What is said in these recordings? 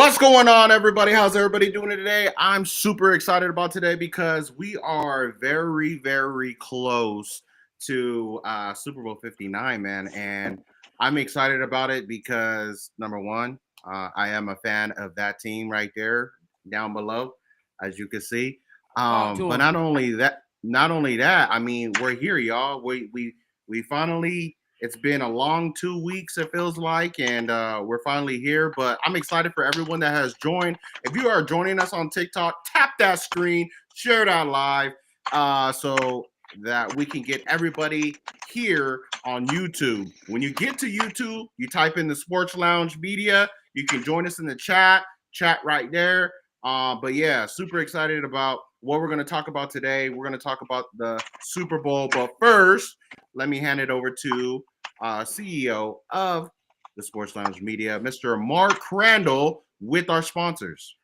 What's going on, everybody? How's everybody doing today? I'm super excited about today because we are very, very close to Super Bowl 59, man. And I'm excited about it because, number one, I am a fan of that team right there down below, as you can see. But not only that, I mean, we're here, y'all. We finally it's been a long 2 weeks, it feels like, and we're finally here. But I'm excited for everyone that has joined. If you are joining us on TikTok, tap that screen, share that live, so that we can get everybody here on YouTube. When you get to YouTube, you type in the Sports Lounge Media. You can join us in the chat right there. But yeah, super excited about what we're going to talk about today. We're going to talk about the Super Bowl. But first, let me hand it over to CEO of the Sports Lounge Media, Mr. Mark Crandall, with our sponsors.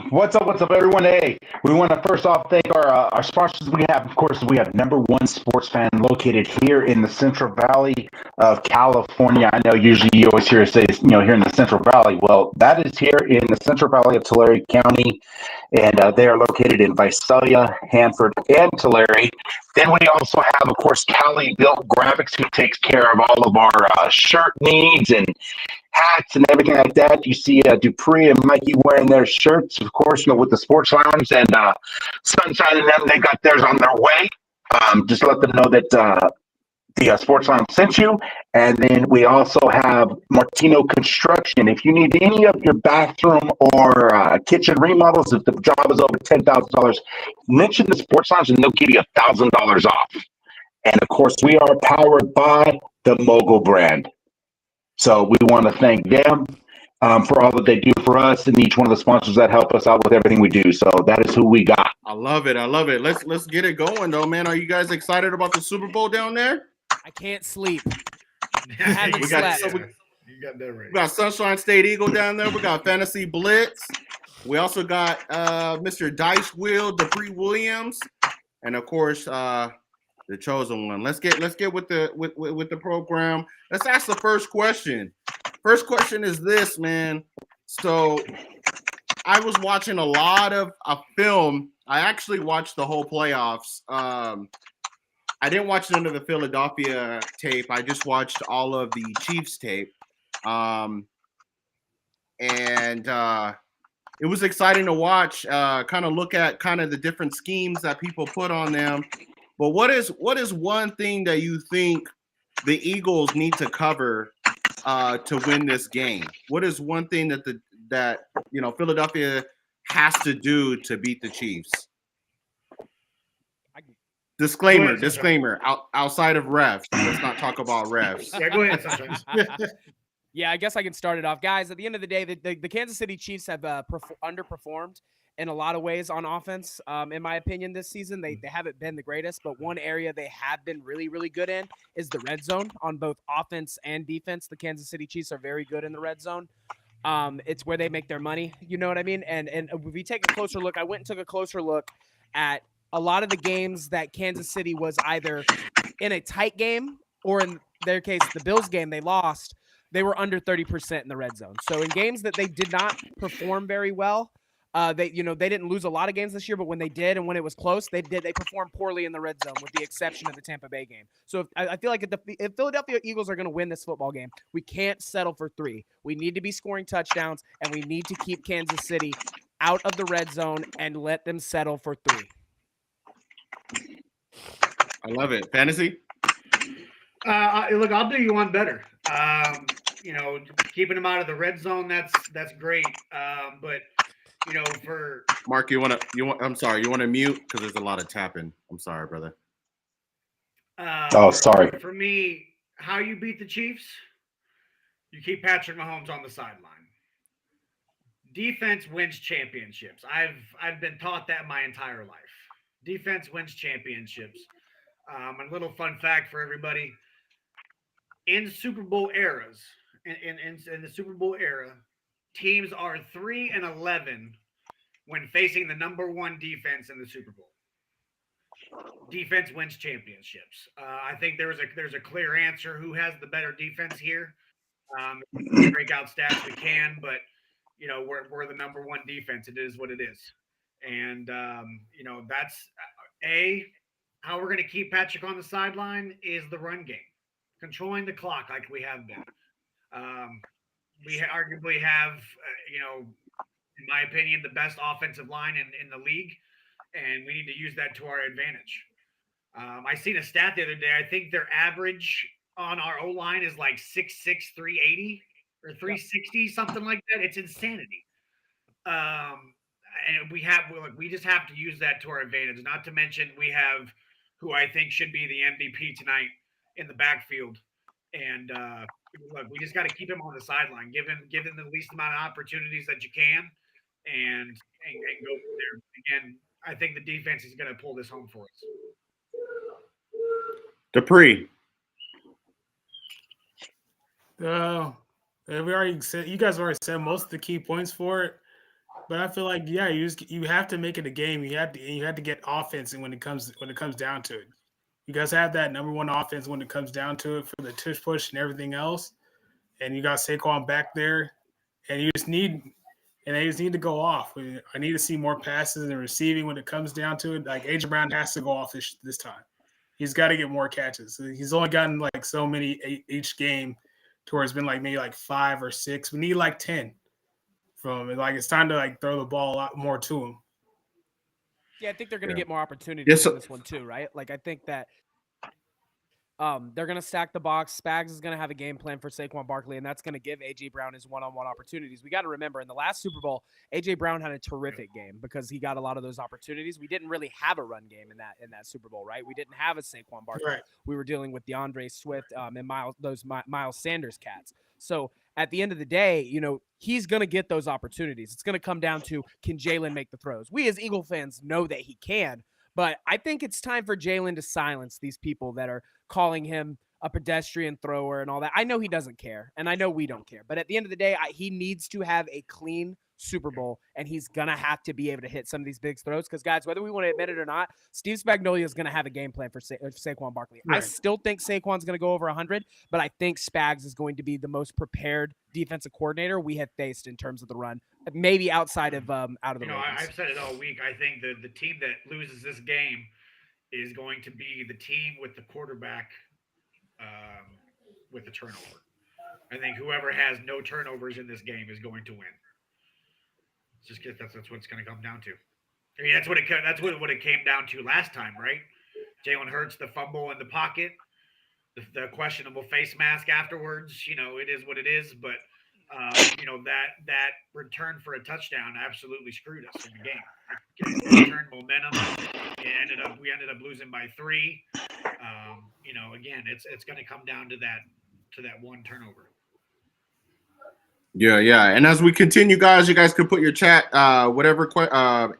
What's up, everyone? Hey, we want to first off thank our sponsors. We have number one sports fan located here in the Central Valley of California. I know usually you always hear us say, here in the Central Valley. Well, that is here in the Central Valley of Tulare County, and they are located in Visalia, Hanford, and Tulare. Then we also have, of course, Cali Built Graphics, who takes care of all of our shirt needs and hats and everything like that. You see Dupree and Mikey wearing their shirts, of course, with the Sports Lounge and Sunshine and them. They got theirs on their way. Just let them know that the Sports Lounge sent you. And then we also have Martino Construction. If you need any of your bathroom or kitchen remodels, if the job is over $10,000, mention the Sports Lounge and they'll give you $1,000 off. And of course, we are powered by the Mogul brand. So we want to thank them for all that they do for us and each one of the sponsors that help us out with everything we do. So that is who we got. I love it. Let's get it going, though, man. Are you guys excited about the Super Bowl down there? I can't sleep. I haven't slept. You got that right. We got Sunshine State Eagle down there. We got Fantasy Blitz. We also got Mr. Dice Wheel, Dupree Williams, and of course the chosen one. Let's get with the program. Let's ask the first question. First question is this, man. So I was watching a lot of a film. I actually watched the whole playoffs. I didn't watch none of the Philadelphia tape. I just watched all of the Chiefs tape. And it was exciting to watch, kind of look at kind of the different schemes that people put on them. But what is one thing that you think the Eagles need to cover to win this game? What is one thing that Philadelphia has to do to beat the Chiefs? Disclaimer. Outside of refs, let's not talk about refs. Yeah, go ahead, Sunshine. Yeah, I guess I can start it off. Guys, at the end of the day, the Kansas City Chiefs have underperformed in a lot of ways on offense. In my opinion, this season, they haven't been the greatest, but one area they have been really, really good in is the red zone on both offense and defense. The Kansas City Chiefs are very good in the red zone. It's where they make their money. You know what I mean? And if we take a closer look, I went and took a closer look at a lot of the games that Kansas City was either in a tight game or in their case, the Bills game they lost, they were under 30% in the red zone. So in games that they did not perform very well, they didn't lose a lot of games this year, but when they did and when it was close, they performed poorly in the red zone, with the exception of the Tampa Bay game. So I feel like if Philadelphia Eagles are going to win this football game, we can't settle for 3. We need to be scoring touchdowns, and we need to keep Kansas City out of the red zone and let them settle for 3. I love it. Fantasy? Look, I'll do you one better. Keeping them out of the red zone, that's great. But for Mark, I'm sorry, you want to mute because there's a lot of tapping. I'm sorry, brother. Sorry. For me, how you beat the Chiefs? You keep Patrick Mahomes on the sideline. Defense wins championships. I've been taught that my entire life. Defense wins championships. A little fun fact for everybody: in Super Bowl eras, in the Super Bowl era, teams are 3-11 when facing the number one defense in the Super Bowl. Defense wins championships. I think there's a clear answer who has the better defense here. Breakout stats we can, but we're the number one defense. It is what it is, and that's how we're going to keep Patrick on the sideline is the run game, controlling the clock like we have been. We arguably have, in my opinion, the best offensive line in the league, and we need to use that to our advantage. I seen a stat the other day. I think their average on our O line is like 6'6", 380 or 360, something like that. It's insanity. And we just have to use that to our advantage. Not to mention we have who I think should be the MVP tonight in the backfield. And look, we just got to keep him on the sideline, give him the least amount of opportunities that you can, and go from there. Again, I think the defense is going to pull this home for us. Dupree. We already said, you guys already said most of the key points for it, but I feel like you have to make it a game. You have to get offense, and when it comes down to it, you guys have that number one offense when it comes down to it for the tush push and everything else, and you got Saquon back there, and they just need to go off. I need to see more passes and receiving when it comes down to it. Like AJ Brown has to go off this time. He's got to get more catches. He's only gotten like so many each game, to where it's been like maybe like 5 or 6. We need like 10 from him. Like it's time to like throw the ball a lot more to him. Yeah, I think they're going to get more opportunities so in this one too, right? Like I think that they're going to stack the box. Spags is going to have a game plan for Saquon Barkley, and that's going to give A.J. Brown his one-on-one opportunities. We got to remember, in the last Super Bowl, A.J. Brown had a terrific game because he got a lot of those opportunities. We didn't really have a run game in that Super Bowl, right? We didn't have a Saquon Barkley. Right. We were dealing with DeAndre Swift and Miles Sanders cats. So at the end of the day, he's going to get those opportunities. It's going to come down to, can Jalen make the throws? We as Eagle fans know that he can, but I think it's time for Jalen to silence these people that are calling him a pedestrian thrower and all that. I know he doesn't care, and I know we don't care. But at the end of the day, he needs to have a clean Super Bowl, and he's going to have to be able to hit some of these big throws. Because, guys, whether we want to admit it or not, Steve Spagnuolo is going to have a game plan for Saquon Barkley. Right. I still think Saquon's going to go over 100, but I think Spags is going to be the most prepared defensive coordinator we have faced in terms of the run, maybe outside of out of the Ravens. I've said it all week. I think the team that loses this game is going to be the team with the quarterback with the turnover. I think whoever has no turnovers in this game is going to win. That's what it's going to come down to. I mean, that's what it came down to last time, right? Jalen Hurts, the fumble in the pocket, the questionable face mask afterwards. It is what it is. But that return for a touchdown absolutely screwed us in the game. It returned momentum. We ended up losing by 3. Again, it's going to come down to that one turnover. Yeah. And as we continue, guys, you guys can put your chat, whatever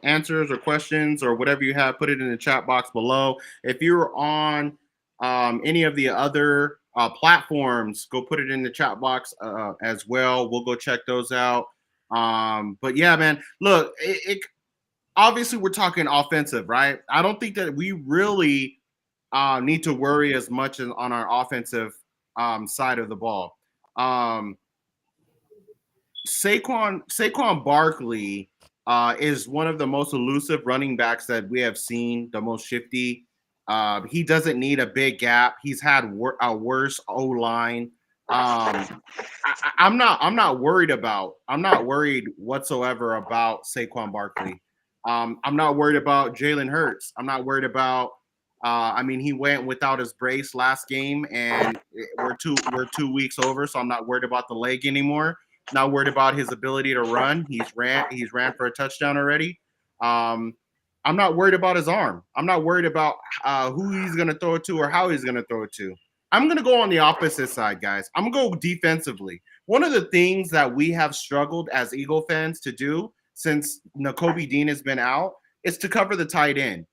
answers or questions or whatever you have, put it in the chat box below. If you're on any of the other platforms, go put it in the chat box as well. We'll go check those out. But yeah, man, look, obviously we're talking offensive, right? I don't think that we really need to worry as much on our offensive side of the ball. Saquon Barkley is one of the most elusive running backs that we have seen, the most shifty. He doesn't need a big gap. He's had a worse O-line. I'm not worried whatsoever about Saquon Barkley. I'm not worried about Jalen Hurts. I'm not worried about he went without his brace last game, and we're 2 weeks over, so I'm not worried about the leg anymore. Not worried about his ability to run. He's ran for a touchdown already. I'm not worried about his arm. I'm not worried about who he's going to throw it to or how he's going to throw it to. I'm going to go on the opposite side, guys. I'm going to go defensively. One of the things that we have struggled as Eagle fans to do since Nakobe Dean has been out is to cover the tight end.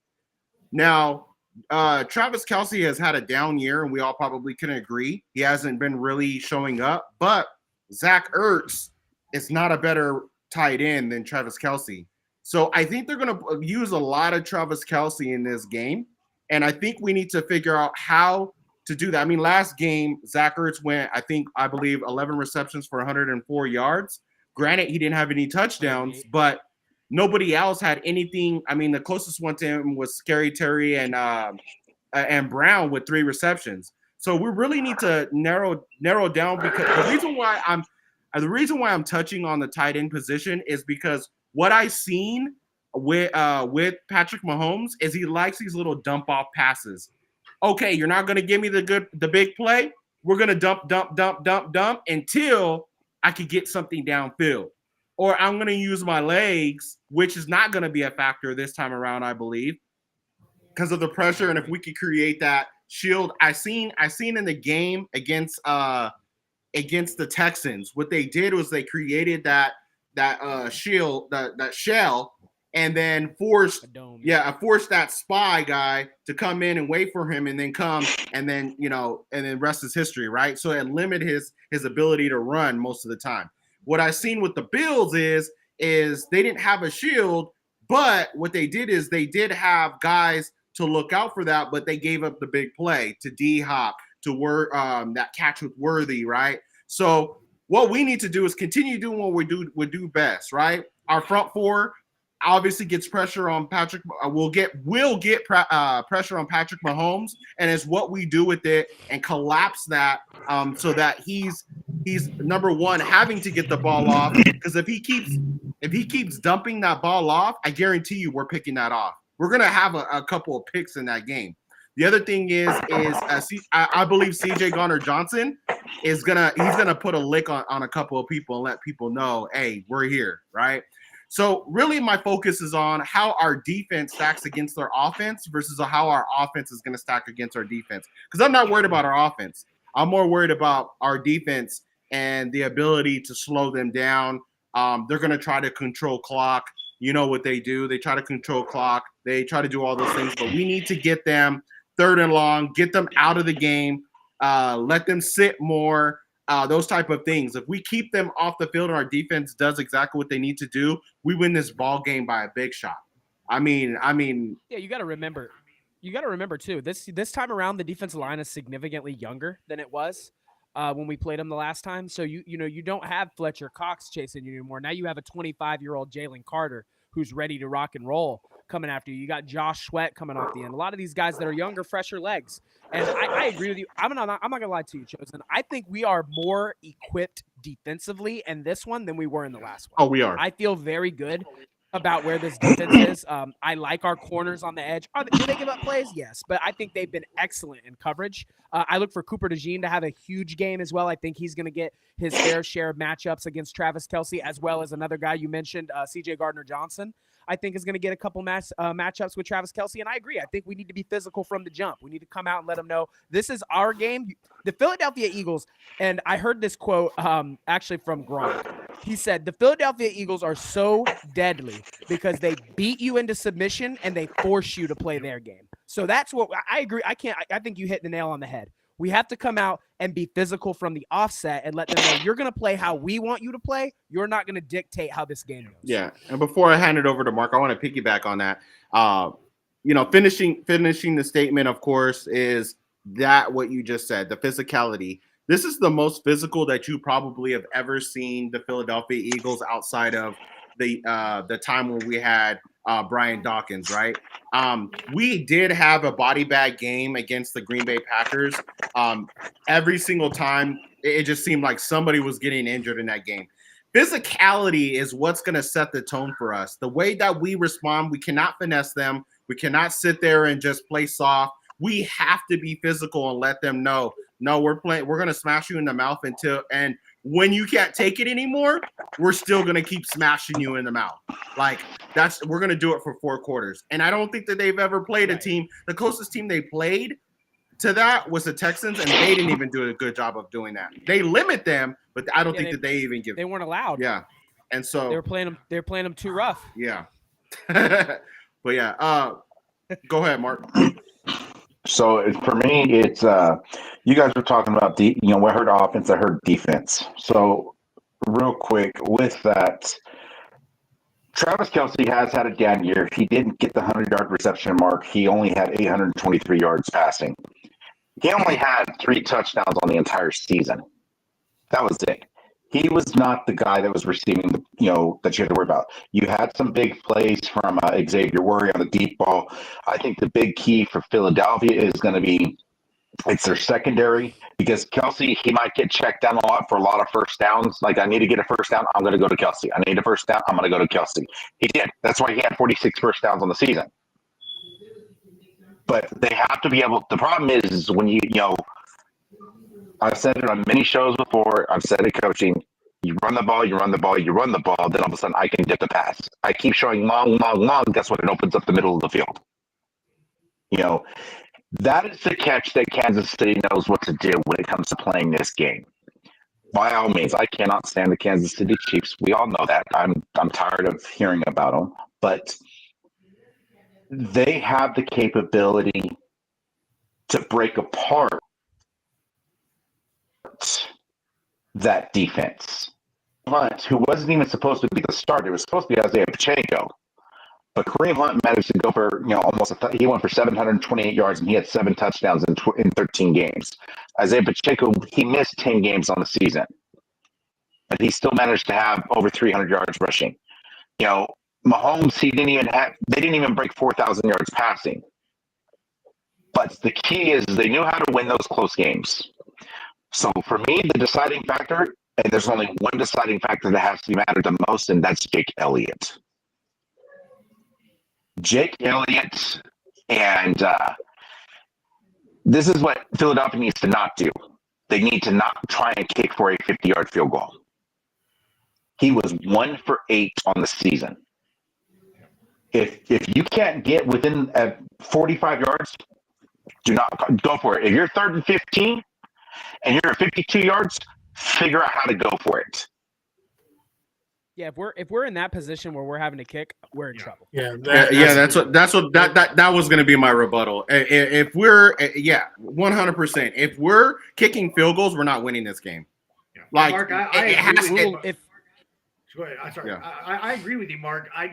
Now, Travis Kelce has had a down year, and we all probably can agree. He hasn't been really showing up, but Zach Ertz is not a better tight end than Travis Kelce. So I think they're going to use a lot of Travis Kelce in this game, and I think we need to figure out how to do that. I mean, last game, Zach Ertz went, I believe 11 receptions for 104 yards. Granted, he didn't have any touchdowns, but nobody else had anything. I mean, the closest one to him was Scary Terry and Brown with 3 receptions. So we really need to narrow down, because the reason why I'm touching on the tight end position is because what I've seen with Patrick Mahomes is he likes these little dump off passes. Okay, you're not going to give me the big play. We're going to dump until I could get something downfield. Or I'm going to use my legs, which is not going to be a factor this time around, I believe, because of the pressure. And if we could create that shield, I seen in the game against the Texans, what they did was they created that shield, that shell, and then forced that spy guy to come in and wait for him, and then rest is history, right? So it limited his ability to run most of the time. What I've seen with the Bills is they didn't have a shield, but what they did is they did have guys to look out for that, but they gave up the big play to D-Hop, to that catch with Worthy, right? So what we need to do is continue doing what we do best, right? Our front four obviously gets pressure on Patrick. We'll get pressure on Patrick Mahomes, and it's what we do with it and collapse that so that he's number one having to get the ball off, because if he keeps dumping that ball off, I guarantee you we're picking that off. We're gonna have a couple of picks in that game. The other thing is I believe CJ Garner-Johnson he's gonna put a lick on a couple of people and let people know, hey, we're here, right? So really my focus is on how our defense stacks against their offense versus how our offense is going to stack against our defense. Because I'm not worried about our offense. I'm more worried about our defense and the ability to slow them down. They're going to try to control clock. You know what they do. They try to control clock. They try to do all those things. But we need to get them 3rd and long, get them out of the game, let them sit more. Those type of things. If we keep them off the field and our defense does exactly what they need to do, we win this ball game by a big shot. I mean. Yeah, you got to remember too. This time around, the defensive line is significantly younger than it was when we played them the last time. So you don't have Fletcher Cox chasing you anymore. Now you have a 25-year-old Jalen Carter who's ready to rock and roll coming after you. You got Josh Sweat coming off the end. A lot of these guys that are younger, fresher legs. And I agree with you. I'm not gonna lie to you, Chosen. I think we are more equipped defensively in this one than we were in the last one. Oh, we are. I feel very good about where this defense is. I like our corners on the edge. Do they give up plays? Yes, but I think they've been excellent in coverage. I look for Cooper DeJean to have a huge game as well. I think he's going to get his fair share of matchups against Travis Kelce, as well as another guy you mentioned, CJ Gardner-Johnson. I think is going to get a couple matchups with Travis Kelce, and I agree. I think we need to be physical from the jump. We need to come out and let them know this is our game. The Philadelphia Eagles, and I heard this quote actually from Gronk. He said, the Philadelphia Eagles are so deadly because they beat you into submission and they force you to play their game. So that's what I agree. I think you hit the nail on the head. We have to come out and be physical from the offset and let them know you're going to play how we want you to play. You're not going to dictate how this game goes. Yeah. And before I hand it over to Mark, I want to piggyback on that. Finishing the statement, of course, is that what you just said, the physicality. This is the most physical that you probably have ever seen the Philadelphia Eagles outside of the time when we had Brian Dawkins, right? We did have a body bag game against the Green Bay Packers. Every single time, it just seemed like somebody was getting injured in that game. Physicality is what's going to set the tone for us. The way that we respond, we cannot finesse them. We cannot sit there and just play soft. We have to be physical and let them know, no, we're going to smash you in the mouth and when you can't take it anymore, we're still going to keep smashing you in the mouth. Like we're going to do it for 4 quarters. And I don't think that they've ever played a team. The closest team they played to that was the Texans, and they didn't even do a good job of doing that. They limit them, but I don't think that they even give. They weren't allowed. Yeah. And so they were playing them too rough. Yeah. But yeah, go ahead, Mark. So for me, it's you guys were talking about I heard offense, I heard defense. So real quick with that, Travis Kelce has had a down year. He didn't get the 100-yard reception mark. He only had 823 yards passing. He only had 3 touchdowns on the entire season. That was it. He was not the guy that was receiving that you had to worry about. You had some big plays from Xavier Worry on the deep ball. I think the big key for Philadelphia is going to be it's their secondary, because Kelsey, he might get checked down a lot for a lot of first downs. Like, I need to get a first down, I'm going to go to Kelsey. I need a first down, I'm going to go to Kelsey. He did. That's why he had 46 first downs on the season. But they have to be able. The problem is when I've said it on many shows before. I've said it coaching. You run the ball, you run the ball, you run the ball. Then all of a sudden, I can get the pass. I keep showing long, long, long. Guess what? It opens up the middle of the field. That is the catch that Kansas City knows what to do when it comes to playing this game. By all means, I cannot stand the Kansas City Chiefs. We all know that. I'm tired of hearing about them. But they have the capability to break apart that defense. Hunt, who wasn't even supposed to be the starter, it was supposed to be Isaiah Pacheco. But Kareem Hunt managed to go for he went for 728 yards and he had 7 touchdowns in 13 games. Isaiah Pacheco, he missed 10 games on the season, but he still managed to have over 300 yards rushing. Mahomes, they didn't even break 4,000 yards passing. But the key is they knew how to win those close games. So for me, the deciding factor, and there's only one deciding factor that has to be mattered the most, and that's Jake Elliott. Jake Elliott, and this is what Philadelphia needs to not do. They need to not try and kick for a 50-yard field goal. He was 1 for 8 on the season. If you can't get within 45 yards, do not go for it. If you're 3rd and 15 and you're at 52 yards, figure out how to go for it. Yeah, if we're in that position where we're having to kick, we're in trouble. That was going to be my rebuttal. If we're 100%. If we're kicking field goals, we're not winning this game. Yeah. Like, Mark, Go ahead. I'm sorry. Yeah. I agree with you, Mark. I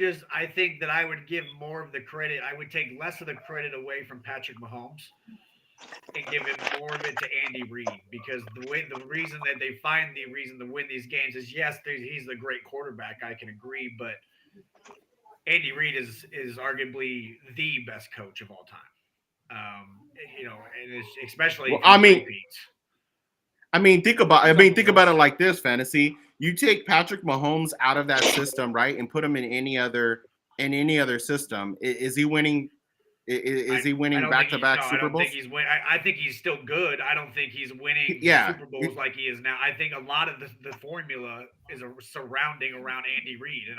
think that I would give more of the credit. I would take less of the credit away from Patrick Mahomes and give him more of it to Andy Reid, because the reason that they find the reason to win these games is, yes, he's a great quarterback. I can agree, but Andy Reid is arguably the best coach of all time. And it's especially. Think about it like this, Fantasy. You take Patrick Mahomes out of that system, right, and put him in any other system. Is he winning? Is he winning back-to-back Super Bowls? I think he's still good. I don't think he's winning Super Bowls like he is now. I think a lot of the formula is surrounding around Andy Reid, and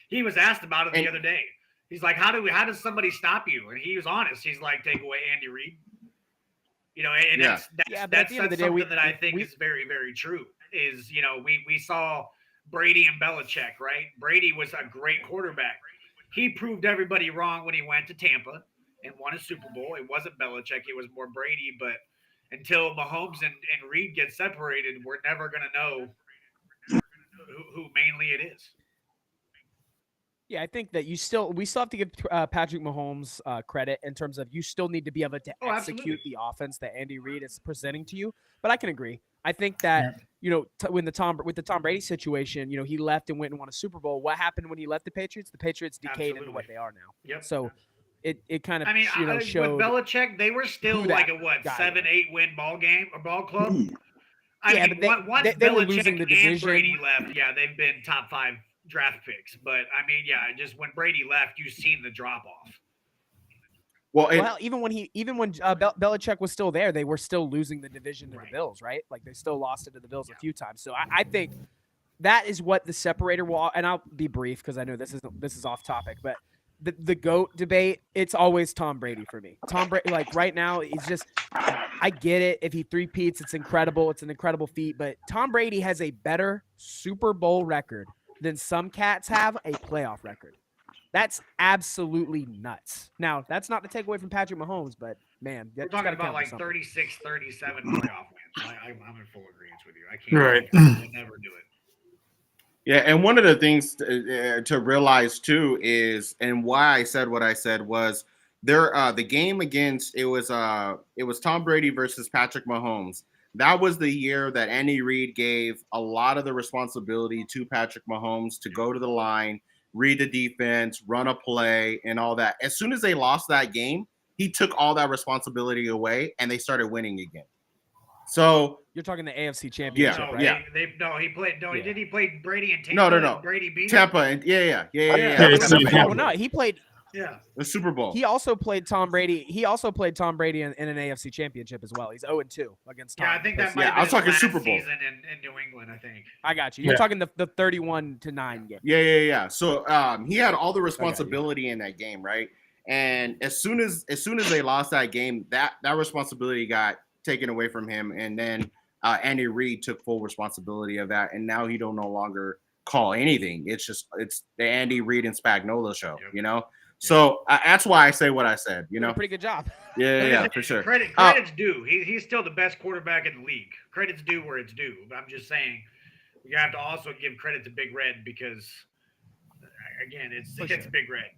he was asked about it the other day. He's like, how does somebody stop you? And he was honest. He's like, take away Andy Reid. That's something that I think is very, very true. Is, we saw Brady and Belichick, right? Brady was a great quarterback. He proved everybody wrong when he went to Tampa and won a Super Bowl. It wasn't Belichick, it was more Brady. But until Mahomes and Reid get separated, we're never going to know who mainly it is. Yeah, I think that we still have to give Patrick Mahomes credit in terms of you still need to be able to execute the offense that Andy Reid is presenting to you. But I can agree. I think that with the Tom Brady situation, he left and went and won a Super Bowl. What happened when he left the Patriots? The Patriots decayed into what they are now. Yep. So it kind of with showed. Belichick, they were still like a 7-8 win ball club. Once they were losing the division. And Brady left, they've been top 5 draft picks. But just when Brady left, you've seen the drop off. Well, even when Belichick was still there, they were still losing the division to the Bills, right? Like, they still lost it to the Bills a few times. So I think that is what the separator will. And I'll be brief because I know this is off topic, but the GOAT debate, it's always Tom Brady for me. Tom Brady, like right now, he's just. I get it. If he three-peats, it's incredible. It's an incredible feat. But Tom Brady has a better Super Bowl record than some cats have a playoff record. That's absolutely nuts. Now, that's not to take away from Patrick Mahomes, but, man. We're talking about like 36, 37 playoff wins. I'm in full agreement with you. I will never do it. Yeah, and one of the things to realize, too, is, and why I said what I said was, the game against it was Tom Brady versus Patrick Mahomes. That was the year that Andy Reid gave a lot of the responsibility to Patrick Mahomes to go to the line, read the defense, run a play, and all that. As soon as they lost that game, he took all that responsibility away, and they started winning again. So You're talking the AFC Championship, No, right? yeah. he played. No, Yeah. did he play Brady and Tampa? No. And Brady beat Tampa, him? and yeah. Well, no, he played. Yeah. The Super Bowl. He also played Tom Brady. He also played Tom Brady in an AFC Championship as well. He's 0-2 against Tom. Yeah, I think that might Yeah, have I was been talking his Super last Bowl. season in New England, I think. I got you. You're Yeah. talking the 31-9 game. Yeah. So he had all the responsibility in that game, right? And as soon as they lost that game, that responsibility got taken away from him, and then Andy Reid took full responsibility of that, and now he don't no longer call anything. It's the Andy Reid and Spagnuolo show, Yep. you know. So that's why I say what I said, you Doing a know. pretty good job. Yeah, for sure. Credit's due. He's still the best quarterback in the league. Credit's due where it's due. But I'm just saying, you have to also give credit to Big Red because, again, it's For Big sure. Red.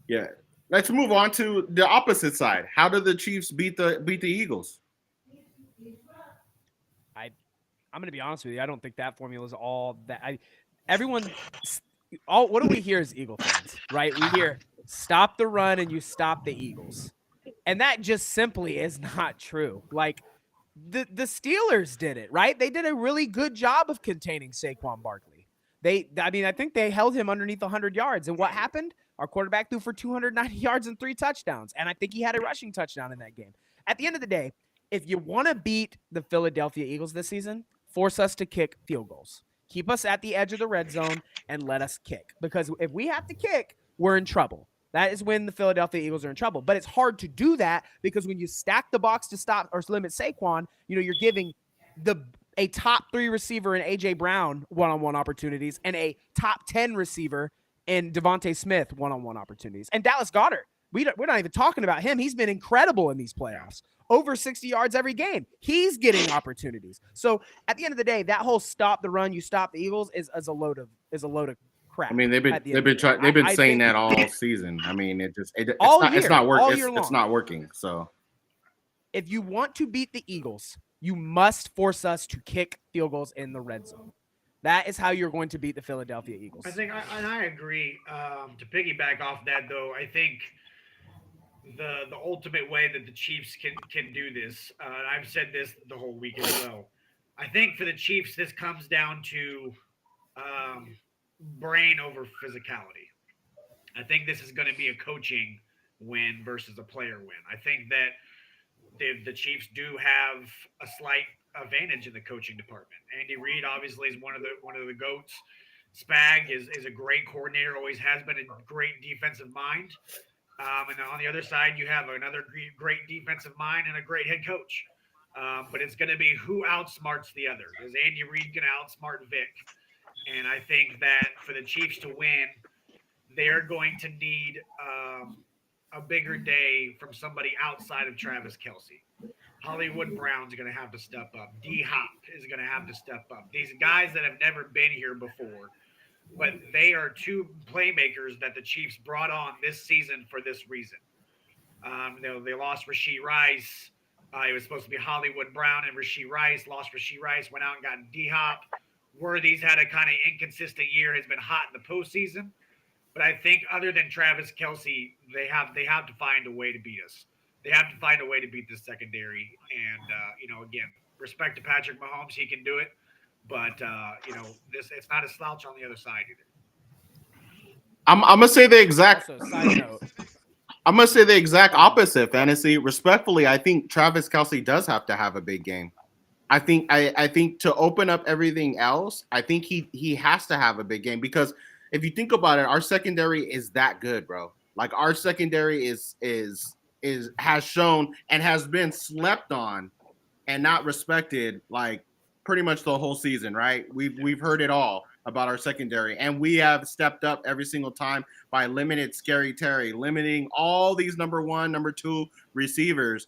Yeah. Let's move on to the opposite side. How did the Chiefs beat the Eagles? I'm going to be honest with you. I don't think that formula is all that. What do we hear as Eagle fans, right? We hear stop the run and you stop the Eagles. And that just simply is not true. Like the Steelers did it, right? They did a really good job of containing Saquon Barkley. I think they held him underneath 100 yards. And what happened? Our quarterback threw for 290 yards and 3 touchdowns. And I think he had a rushing touchdown in that game. At the end of the day, if you want to beat the Philadelphia Eagles this season, force us to kick field goals. Keep us at the edge of the red zone and let us kick. Because if we have to kick, we're in trouble. That is when the Philadelphia Eagles are in trouble. But it's hard to do that because when you stack the box to stop or limit Saquon, you're giving a top 3 receiver in A.J. Brown one-on-one opportunities and a top 10 receiver in Devontae Smith one-on-one opportunities. And Dallas Goedert, we're not even talking about him. He's been incredible in these playoffs. Over 60 yards every game. He's getting opportunities. So at the end of the day, that whole stop the run, you stop the Eagles is a load of crap. I mean, they've been saying that all season. I mean, it's not working. It's not working. So if you want to beat the Eagles, you must force us to kick field goals in the red zone. That is how you're going to beat the Philadelphia Eagles. I think, and I agree. To piggyback off that, though, I think the ultimate way that the Chiefs can do this, and I've said this the whole week as well. I think for the Chiefs, this comes down to brain over physicality. I think this is going to be a coaching win versus a player win. I think that the Chiefs do have a slight advantage in the coaching department. Andy Reid obviously is one of the GOATs. Spag is a great coordinator, always has been a great defensive mind. And then on the other side, you have another great defensive mind and a great head coach. But it's going to be who outsmarts the other. Is Andy Reid going to outsmart Vic? And I think that for the Chiefs to win, they're going to need a bigger day from somebody outside of Travis Kelce. Hollywood Brown's going to have to step up. D-Hop is going to have to step up. These guys that have never been here before, but they are 2 playmakers that the Chiefs brought on this season for this reason. They lost Rashee Rice. It was supposed to be Hollywood Brown and Rashee Rice. Lost Rashee Rice, went out and got D-Hop. Worthy's had a kind of inconsistent year, has been hot in the postseason. But I think other than Travis Kelce, they have to find a way to beat us. They have to find a way to beat this secondary. And, again, respect to Patrick Mahomes. He can do it. But, it's not a slouch on the other side either. I'm going to say the exact Also, side note. I'm going to say the exact opposite, Fantasy. Respectfully, I think Travis Kelce does have to have a big game. I think to open up everything else, I think he has to have a big game because if you think about it, our secondary is that good, bro. Like our secondary has shown and has been slept on and not respected like pretty much the whole season, right? We've heard it all about our secondary, and we have stepped up every single time by limiting Scary Terry, limiting all these number 1, number 2 receivers.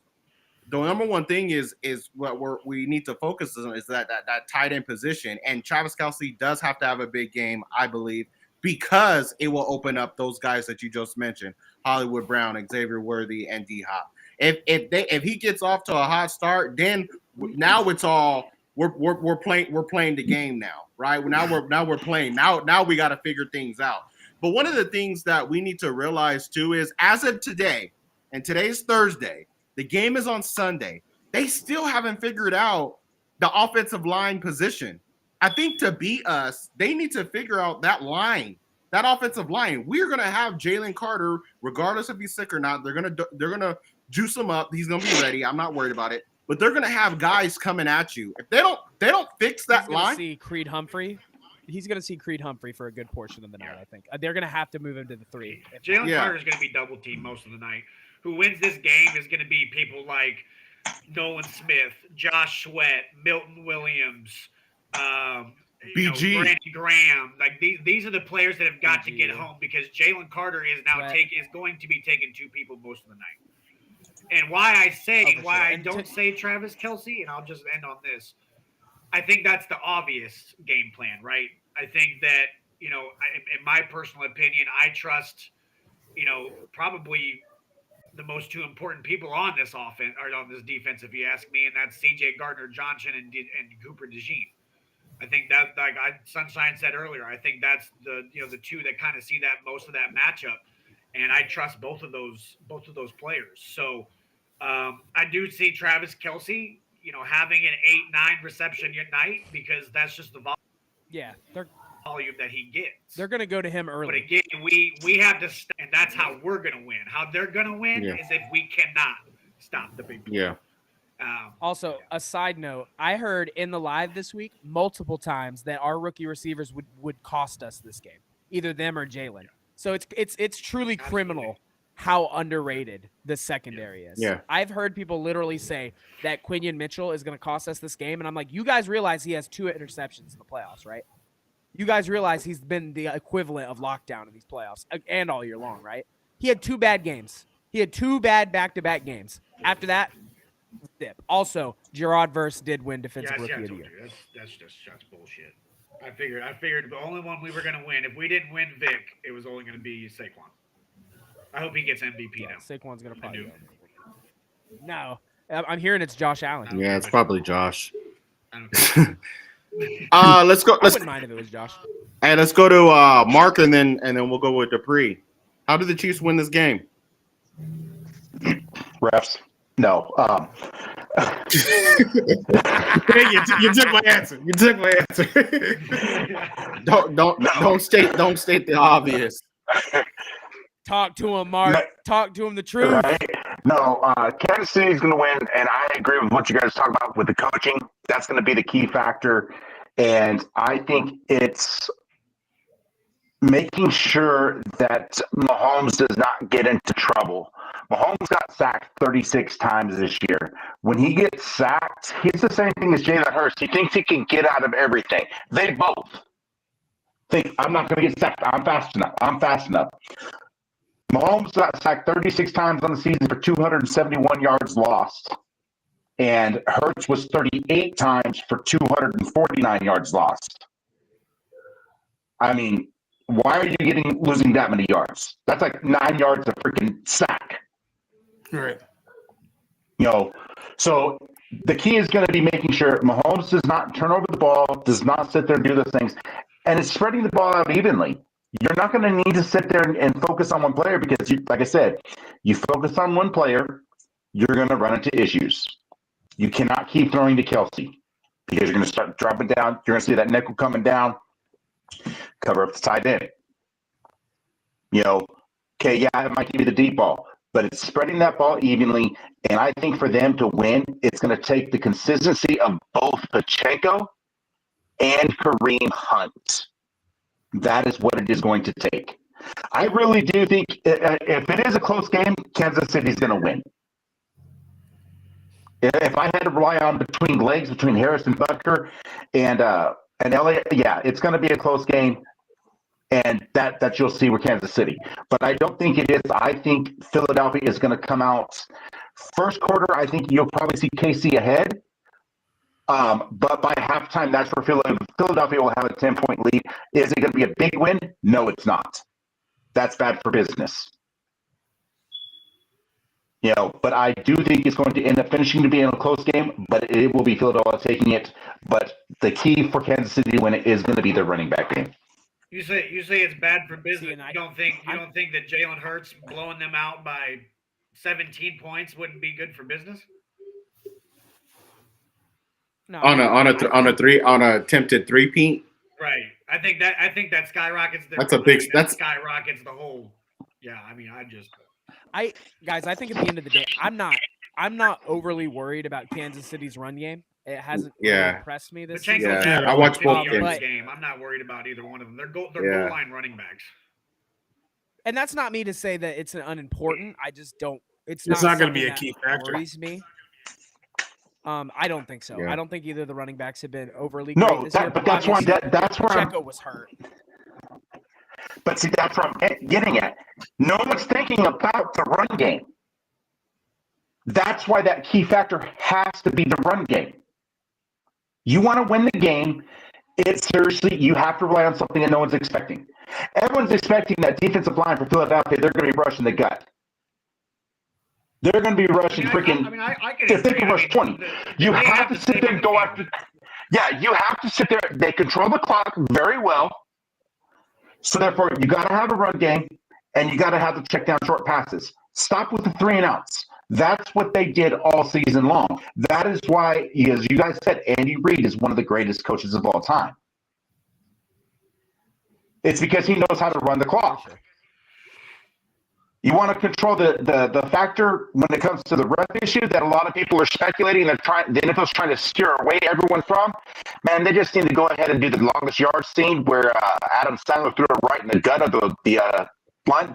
The number one thing is what we need to focus on is that tight end position, and Travis Kelce does have to have a big game, I believe, because it will open up those guys that you just mentioned, Hollywood Brown, Xavier Worthy, and D Hop. If he gets off to a hot start, then now it's all we're playing the game now, right? Now we're playing. Now we got to figure things out. But one of the things that we need to realize too is, as of today, and today's Thursday, the game is on Sunday. They still haven't figured out the offensive line position. I think to beat us, they need to figure out that line, that offensive line. We're gonna have Jalen Carter, regardless if he's sick or not. They're gonna juice him up. He's gonna be ready. I'm not worried about it. But they're gonna have guys coming at you. If they don't fix that line. See Creed Humphrey. He's going to see Creed Humphrey for a good portion of the night, I think. They're going to have to move him to the 3. Jalen Carter is going to be double teamed most of the night. Who wins this game is going to be people like Nolan Smith, Josh Sweat, Milton Williams, BG, Brandon Graham. Like these are the players that have got to get home, because Jalen Carter is now is going to be taking 2 people most of the night. And why I don't say Travis Kelce, and I'll just end on this. I think that's the obvious game plan, right? I think that, in my personal opinion, I trust, probably the most 2 important people on this offense or on this defense, if you ask me, and that's C.J. Gardner-Johnson and Cooper DeJean. I think that, like Sunshine said earlier, I think that's the 2 that kind of see that most of that matchup, and I trust both of those players. So I do see Travis Kelce, having an 8-9 reception night, because that's just the volume that he gets. They're going to go to him early. But again, we have to, and that's how we're going to win. How they're going to win is if we cannot stop the big play. Yeah. Also, a side note, I heard in the live this week multiple times that our rookie receivers would cost us this game, either them or Jalen. So it's truly criminal how underrated the secondary is. Yeah. I've heard people literally say that Quinion Mitchell is going to cost us this game, and I'm like, you guys realize he has 2 interceptions in the playoffs, right? You guys realize he's been the equivalent of lockdown in these playoffs and all year long, right? He had 2 bad games. He had 2 bad back-to-back games. After that, dip. Also, Gerard Verse did win Defensive Rookie of the Year. That's bullshit. I figured the only one we were going to win, if we didn't win Vic, it was only going to be Saquon. I hope he gets MVP now. Saquon's going to probably go. No. I'm hearing it's Josh Allen. Yeah, it's probably Josh. I don't care. Let's go. I wouldn't mind if it was Josh. Hey, let's go to Mark, and then we'll go with Dupree. How did the Chiefs win this game? Refs. No. You took my answer. You took my answer. Don't state the obvious. Talk to him, Mark. Talk to him the truth. Right? No, Kansas City is going to win, and I agree with what you guys talk about with the coaching. That's going to be the key factor, and I think it's making sure that Mahomes does not get into trouble. Mahomes got sacked 36 times this year. When he gets sacked, he's the same thing as Jalen Hurts. He thinks he can get out of everything. They both think, I'm not going to get sacked. I'm fast enough. Mahomes got sacked 36 times on the season for 271 yards lost. And Hurts was 38 times for 249 yards lost. I mean, why are you losing that many yards? That's like 9 yards a freaking sack. Right. So the key is going to be making sure Mahomes does not turn over the ball, does not sit there and do those things, and it's spreading the ball out evenly. You're not going to need to sit there and focus on one player because, like I said, you focus on one player, you're going to run into issues. You cannot keep throwing to Kelce because you're going to start dropping down. You're going to see that nickel coming down, cover up the tight end. Okay, yeah, it might give you the deep ball, but it's spreading that ball evenly. And I think for them to win, it's going to take the consistency of both Pacheco and Kareem Hunt. That is what it is going to take. I really do think if it is a close game, Kansas City's going to win. If I had to rely on between Harrison Butker and Elliott, yeah, it's going to be a close game, and that you'll see with Kansas City. But I don't think it is. I think Philadelphia is going to come out first quarter. I think you'll probably see KC ahead. But by halftime, that's where Philadelphia will have a 10-point lead. Is it going to be a big win? No, it's not. That's bad for business. But I do think it's going to end up finishing to be in a close game, but it will be Philadelphia taking it. But the key for Kansas City to win it is going to be their running back game. You say it's bad for business. See, You don't think that Jalen Hurts blowing them out by 17 points wouldn't be good for business? No, on a attempted three-peat. Right. I think that skyrockets. That skyrockets the whole. Yeah. I mean, guys, I think at the end of the day, I'm not overly worried about Kansas City's run game. It hasn't really impressed me this season. Yeah, I watched both games. I'm not worried about either one of them. They're goal line running backs. And that's not me to say that it's unimportant. I just don't. It's not going to be a key factor. Worries me. I don't think so. Yeah. I don't think either of the running backs have been overly No, great this year. but that's why Pacheco was hurt. But see, that's what I'm getting at. No one's thinking about the run game. That's why that key factor has to be the run game. You want to win the game, seriously, you have to rely on something that no one's expecting. Everyone's expecting that defensive line for Philadelphia, they're going to be rushing the gut. They're going to be rushing if they can rush 20. You have to sit there and go after. Yeah, you have to sit there. They control the clock very well. So therefore, you got to have a run game, and you got to have the check down short passes. Stop with the 3 and outs. That's what they did all season long. That is why, as you guys said, Andy Reid is one of the greatest coaches of all time. It's because he knows how to run the clock. You want to control the factor when it comes to the ref issue that a lot of people are speculating the NFL's trying to steer away everyone from. Man, they just need to go ahead and do the longest yard scene where Adam Sandler threw it right in the gut of the line.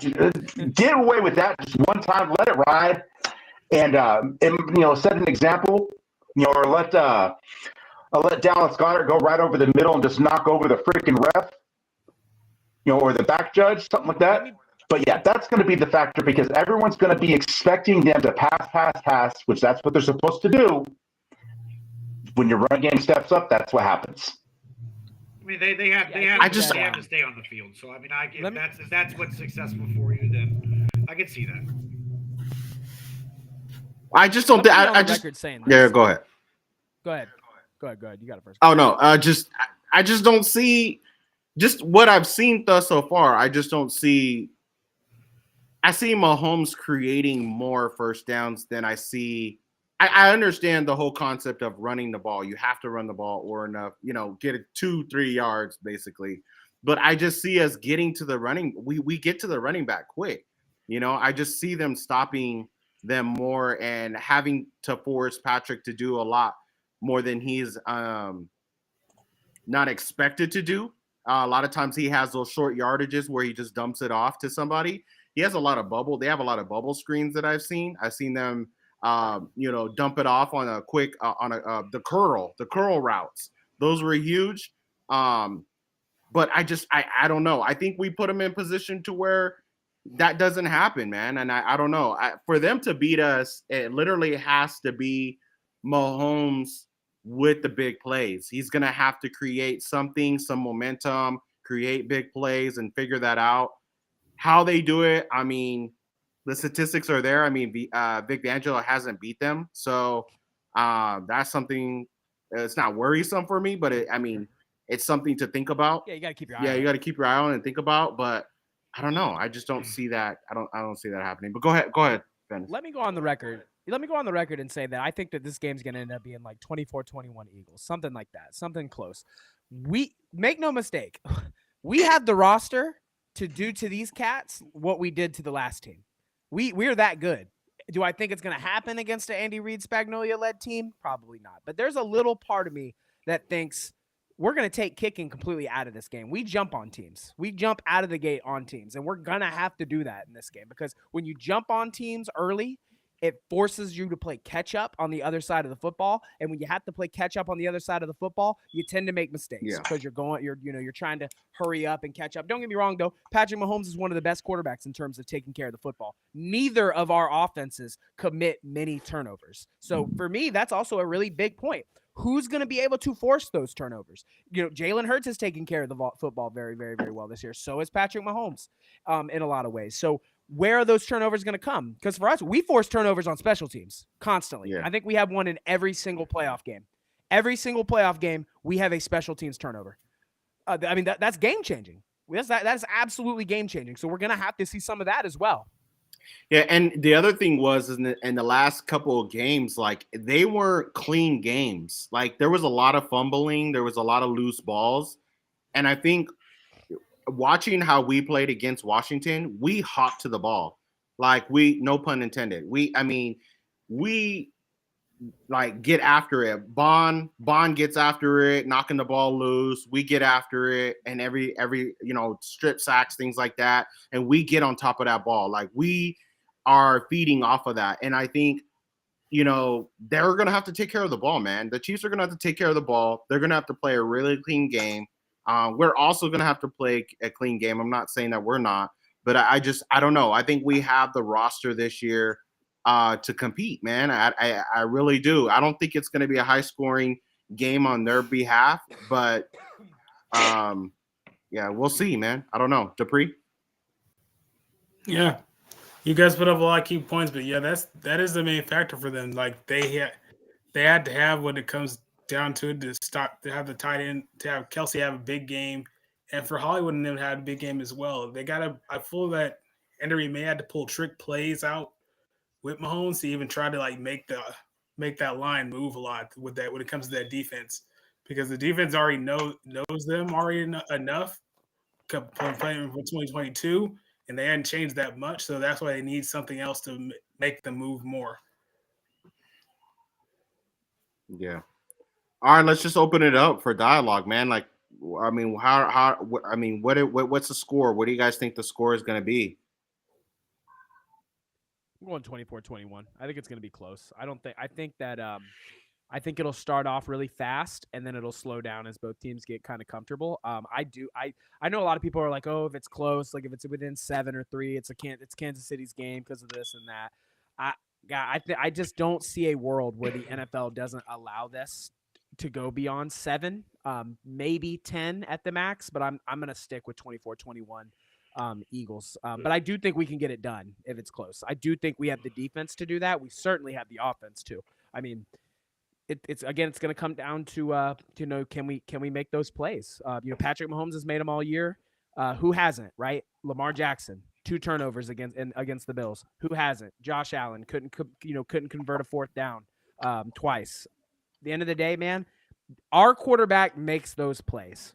Get away with that just one time, let it ride, and set an example. Or let Dallas Goedert go right over the middle and just knock over the freaking ref. Or the back judge, something like that. But yeah, that's going to be the factor because everyone's going to be expecting them to pass, which that's what they're supposed to do. When your run game steps up, that's what happens. I mean, they have to stay on the field. So I mean, if that's what's successful for you, then I can see that. I just don't think. I just saying this. Yeah, go ahead. Go ahead. You got it first. Oh no, I just don't see. Just what I've seen thus so far, I just don't see. I see Mahomes creating more first downs than I see. I understand the whole concept of running the ball. You have to run the ball or enough, get it 2-3 yards basically. But I just see us getting to the running. We get to the running back quick. I just see them stopping them more and having to force Patrick to do a lot more than he's not expected to do. A lot of times he has those short yardages where he just dumps it off to somebody. He has a lot of bubble. They have a lot of bubble screens that I've seen. I've seen them, dump it off on a quick the curl routes. Those were huge. But I don't know. I think we put them in position to where that doesn't happen, man. And I don't know. For them to beat us, it literally has to be Mahomes with the big plays. He's going to have to create something, some momentum, create big plays and figure that out. How they do it, I mean, the statistics are there. I mean, Vic Fangio hasn't beat them. So that's something it's not worrisome for me, but it's something to think about. Yeah, you got to keep your eye on. Yeah, you got to keep your eye on and think about, but I don't know. I just don't see that. I don't see that happening. But go ahead, Ben. Let me go on the record and say that I think that this game's going to end up being like 24-21 Eagles, something like that, something close. We make no mistake. We have the roster to do to these cats what we did to the last team. We're that good. Do I think it's going to happen against an Andy Reid Spagnuolo-led team? Probably not. But there's a little part of me that thinks we're going to take kicking completely out of this game. We jump on teams. We jump out of the gate on teams, and we're going to have to do that in this game because when you jump on teams early, it forces you to play catch up on the other side of the football. And when you have to play catch up on the other side of the football, you tend to make mistakes because you're trying to hurry up and catch up. Don't get me wrong, though. Patrick Mahomes is one of the best quarterbacks in terms of taking care of the football. Neither of our offenses commit many turnovers. So for me, that's also a really big point. who's going to be able to force those turnovers? Jalen Hurts is taking care of the football very, very, very well this year. So is Patrick Mahomes in a lot of ways. So where are those turnovers going to come? Because for us, we force turnovers on special teams constantly. Yeah. I think we have one in every single playoff game. Every single playoff game, we have a special teams turnover. That's game-changing. That's absolutely game-changing. So we're going to have to see some of that as well. Yeah, and the other thing was in the last couple of games, like they weren't clean games. Like there was a lot of fumbling, there was a lot of loose balls, and I think watching how we played against Washington, we hopped to the ball, like no pun intended. We like get after it. Bond gets after it, knocking the ball loose. We get after it, and every strip sacks, things like that, and we get on top of that ball. Like we are feeding off of that. And I think, they're going to have to take care of the ball, man. The Chiefs are going to have to take care of the ball. They're going to have to play a really clean game. We're also going to have to play a clean game. I'm not saying that we're not, but I don't know. I think we have the roster this year to compete, man. I really do. I don't think it's going to be a high-scoring game on their behalf, but yeah, we'll see, man. I don't know. Dupree? Yeah. You guys put up a lot of key points, but yeah, that is the main factor for them. Like they had to have when it comes down to it to have the tight end, to have Kelsey have a big game, and for Hollywood and them to have a big game as well. I feel that Henry may have to pull trick plays out with Mahomes to even try to like make that line move a lot with that when it comes to that defense, because the defense already knows them already enough from playing for 2022. And they hadn't changed that much, so that's why they need something else to make them move more. Yeah. All right, let's just open it up for dialogue, man. Like, I mean, what's the score? What do you guys think the score is going to be? I'm going 24-21. I think it's going to be close. I think it'll start off really fast and then it'll slow down as both teams get kind of comfortable. I know a lot of people are like, oh, if it's close, like if it's within 7 or 3, it's Kansas City's game because of this and that. I just don't see a world where the NFL doesn't allow this to go beyond 7, maybe 10 at the max, but I'm going to stick with 24-21 Eagles. But I do think we can get it done if it's close. I do think we have the defense to do that. We certainly have the offense too. I mean, it's going to come down to can we make those plays? Patrick Mahomes has made them all year. Who hasn't, right? Lamar Jackson, 2 turnovers against the Bills. Who hasn't? Josh Allen couldn't convert a 4th down twice. At the end of the day, man, our quarterback makes those plays.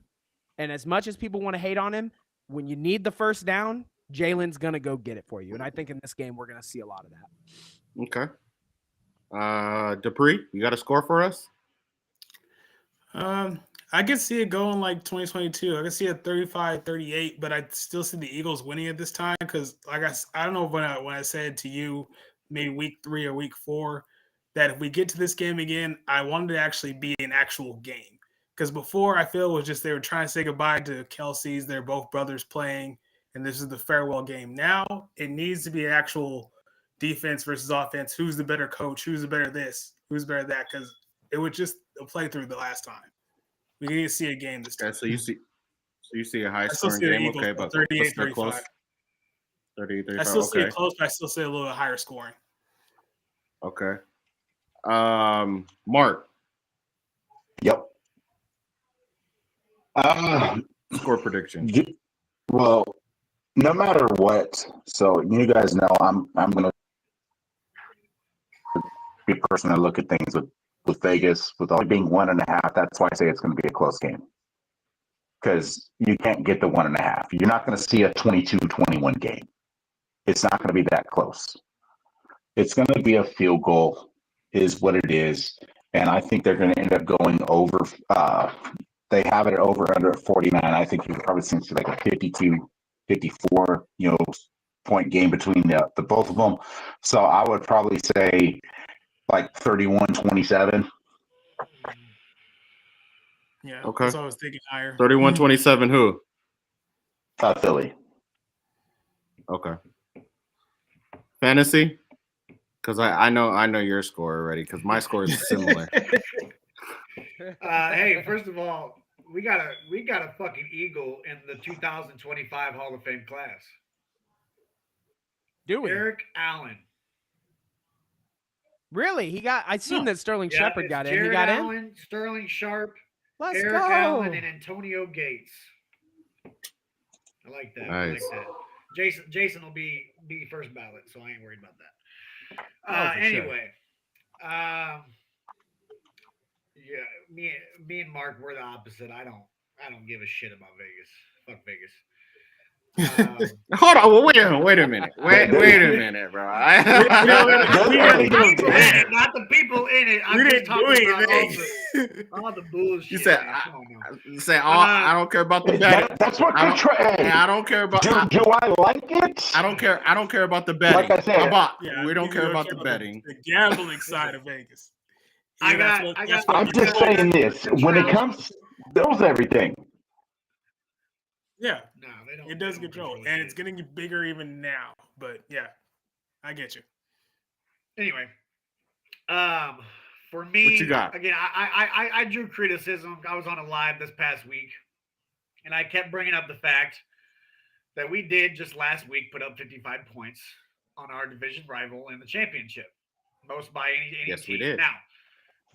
And as much as people want to hate on him, when you need the first down, Jalen's going to go get it for you. And I think in this game, we're going to see a lot of that. Okay. Dupree, you got a score for us? I can see it going like 2022. I can see it 35-38, but I still see the Eagles winning at this time because, like I don't know when I said to you maybe week 3 or week 4 that if we get to this game again, I wanted to actually be an actual game. Because before, I feel it was just they were trying to say goodbye to Kelsey's. They're both brothers playing, and this is the farewell game. Now it needs to be an actual defense versus offense. Who's the better coach? Who's the better this? Who's better that? Because it was just a playthrough the last time. We need to see a game this time. Okay, so you see a high scoring game, Eagles, okay, but 38-35. close. 38-35. I still see okay. it close, but I still see a little higher scoring. Okay. Mark. Yep. Score prediction. Well, no matter what, so you guys know I'm gonna be a person that look at things with Vegas with only being 1.5. That's why I say it's gonna be a close game. Because you can't get the 1.5. You're not gonna see a 22-21 game. It's not gonna be that close. It's gonna be a field goal, is what it is. And I think they're gonna end up going over they have it over under 49. I think you've probably seen like a 52-54, point game between the both of them. So I would probably say like 31-27. Yeah. Okay. That's what I was thinking higher. 31-27 who? Philly. Okay. Fantasy? Because I know your score already, because my score is similar. Hey, first of all, we got a fucking Eagle in the 2025 Hall of Fame class. Do we? Eric Allen. Really? I seen that Sterling Yeah, Shepard it's got in. He Jared got in? Allen, Sterling Sharp, Let's Eric go. Allen, and Antonio Gates. I like that. I like Nice. that. Jason will be first ballot, so I ain't worried about that. Oh, for sure. Anyway, yeah, me and Mark, we're the opposite. I don't give a shit about Vegas. Fuck Vegas. Hold on. Well, wait a minute. Wait a minute, bro. Not the people in it. I'm We just didn't do talking about anything. all the bullshit. You said man. Come on now. say I don't care about the betting. That's what I you're don't, trying. I don't care about. Do I like it? I don't care. I don't care about the betting. Like I said, we don't care about the betting. The gambling side of Vegas. I got- I'm just saying this. When it comes, those everything. Yeah, No, they don't. it does they don't control, control and shit. it's getting bigger even now. But yeah, I get you. Anyway, for me, What you got? again, I drew criticism. I was on a live this past week, and I kept bringing up the fact that we did just last week put up 55 points on our division rival in the championship, most by any Yes, team. we did. Now,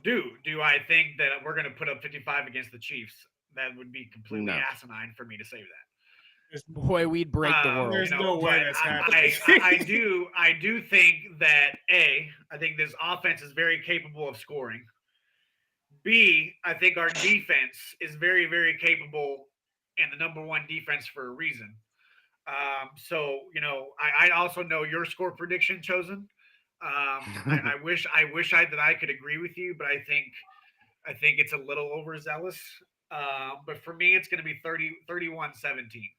do I think that we're going to put up 55 against the Chiefs? That would be completely No. asinine for me to say that. Boy, we'd break the world. There's no way but that's I happening. I do think that I think this offense is very capable of scoring. B, I think our defense is very, very capable and the number one defense for a reason. So I also know your score prediction, Chosen. I wish that I could agree with you, but I think it's a little overzealous. But for me, it's going to be 31-17.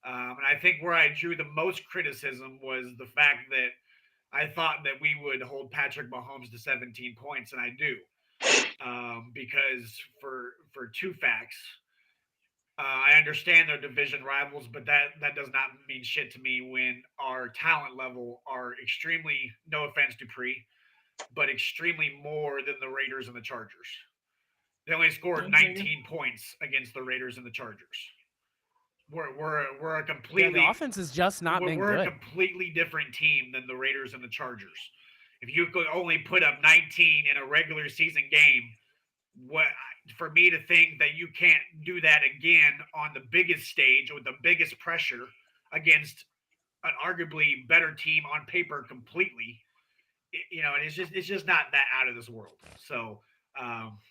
And I think where I drew the most criticism was the fact that I thought that we would hold Patrick Mahomes to 17 points, and I do. Because for two facts, I understand they're division rivals, but that does not mean shit to me when our talent level are extremely, no offense to but extremely more than the Raiders and the Chargers. They only scored 19 points against the Raiders and the Chargers. We're a completely the offense is just not been we're good. a completely different team than the Raiders and the Chargers. If you could only put up 19 in a regular season game, for me to think that you can't do that again on the biggest stage with the biggest pressure against an arguably better team on paper completely, it's just not that out of this world. So.